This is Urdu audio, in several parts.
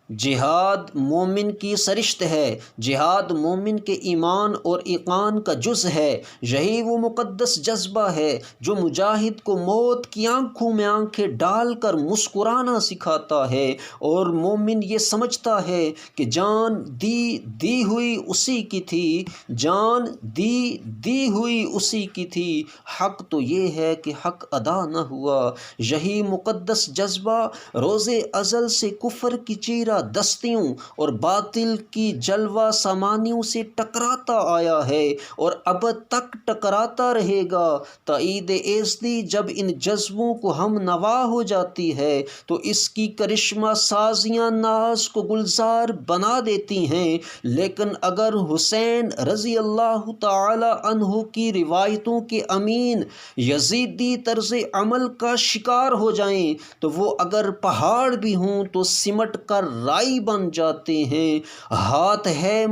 جہاد مومن کی سرشت ہے، جہاد مومن کے ایمان اور ایقان کا جز ہے۔ یہی وہ مقدس جذبہ ہے جو مجاہد کو موت کی آنکھوں میں آنکھیں ڈال کر مسکرانا سکھاتا ہے، اور مومن یہ سمجھتا ہے کہ جان دی ہوئی اسی کی تھی، جان دی ہوئی اسی کی تھی، حق تو یہ ہے کہ حق ادا نہ ہوا۔ یہی مقدس جذبہ روز ازل سے کفر کی چیرہ دستیوں اور باطل کی جلوہ سامانیوں سے ٹکراتا آیا ہے، اور اب تک ٹکراتا رہے گا تا عید ایزدی جب ان جذبوں کو ہم نوا ہو جاتی ہے تو اس کی کرشمہ سازیاں ناز کو گلزار بنا دیتی ہیں۔ لیکن اگر حسین رضی اللہ تعالی عنہ کی روایتوں کے امین یزیدی طرز عمل کا شکار ہو جائیں تو وہ اگر پہاڑ بھی ہوں تو سمٹ کر رائی بن جاتے ہیں۔ ہاتھ ہے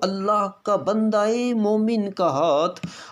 اللہ کا بندہ مومن کا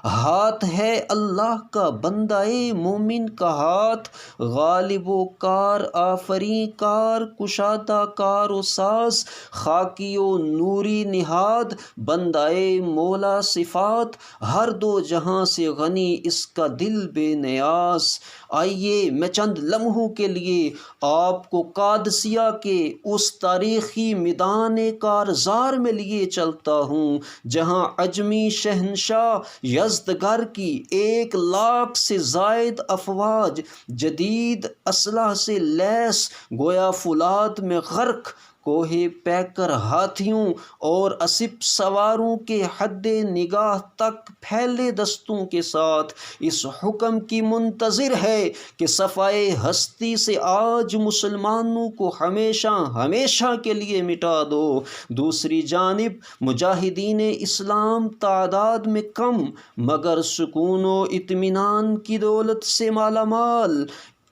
ہاتھ ہے اللہ کا بندہ مومن کا ہاتھ، غالب و کار آفریں کار کشادہ کار و ساز، خاکی و نوری نہاد بندہ مولا صفات، ہر دو جہاں سے غنی اس کا دل بے نیاز۔ آئیے میں چند لمحوں کے لیے آپ کو قادسیہ کے اس تاریخی میدان کارزار میں لیے چلتا ہوں جہاں اجمی شہنشاہ یزدگرد کی 1,00,000 سے زائد افواج جدید اسلحہ سے لیس گویا فولاد میں غرق کوہ پیکر ہاتھیوں اور اسب سواروں کے حد نگاہ تک پھیلے دستوں کے ساتھ اس حکم کی منتظر ہے کہ صفائے ہستی سے آج مسلمانوں کو ہمیشہ کے لیے مٹا دو۔ دوسری جانب مجاہدین اسلام تعداد میں کم مگر سکون و اطمینان کی دولت سے مالا مال،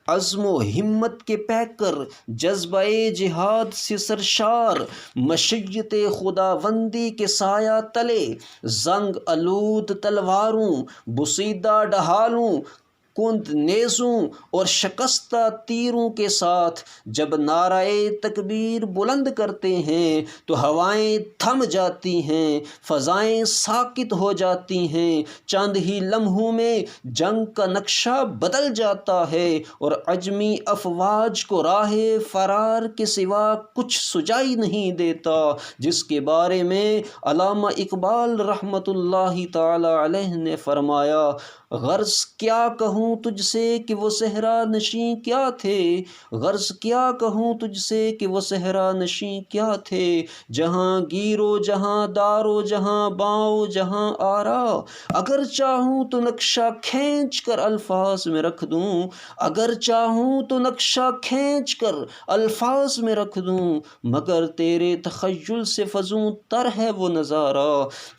عزم و ہمت کے پیکر، جذبہ جہاد سے سرشار، مشیت خداوندی کے سایہ تلے، زنگ آلود تلواروں، بسیدہ ڈھالوں، کند نیزوں اور شکستہ تیروں کے ساتھ جب نعرہ تکبیر بلند کرتے ہیں تو ہوائیں تھم جاتی ہیں، فضائیں ساکت ہو جاتی ہیں، چند ہی لمحوں میں جنگ کا نقشہ بدل جاتا ہے اور اجمی افواج کو راہ فرار کے سوا کچھ سجائی نہیں دیتا، جس کے بارے میں علامہ اقبال رحمۃ اللہ تعالی علیہ نے فرمایا: غرض کیا کہوں تجھ سے کہ وہ صحرا نشیں کیا تھے، غرض کیا کہوں تجھ سے کہ وہ صحرا نشیں کیا تھے، جہاں گیرو جہاں دارو جہاں باؤ جہاں آرا، اگر چاہوں تو نقشہ کھینچ کر الفاظ میں رکھ دوں، اگر چاہوں تو نقشہ کھینچ کر الفاظ میں رکھ دوں، مگر تیرے تخیل سے فزوں تر ہے وہ نظارہ۔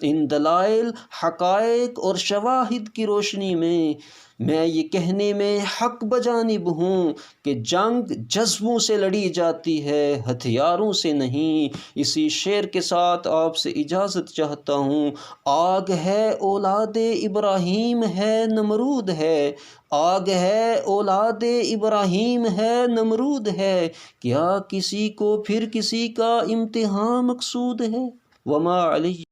ان دلائل، حقائق اور شواہد کی روشنی میں یہ کہنے میں حق بجانب ہوں کہ جنگ جذبوں سے لڑی جاتی ہے، ہتھیاروں سے نہیں۔ اسی شعر کے ساتھ آپ سے اجازت چاہتا ہوں۔ آگ ہے اولاد ابراہیم ہے نمرود ہے، آگ ہے اولاد ابراہیم ہے نمرود ہے، کیا کسی کو پھر کسی کا امتحان مقصود ہے؟ وما علیہ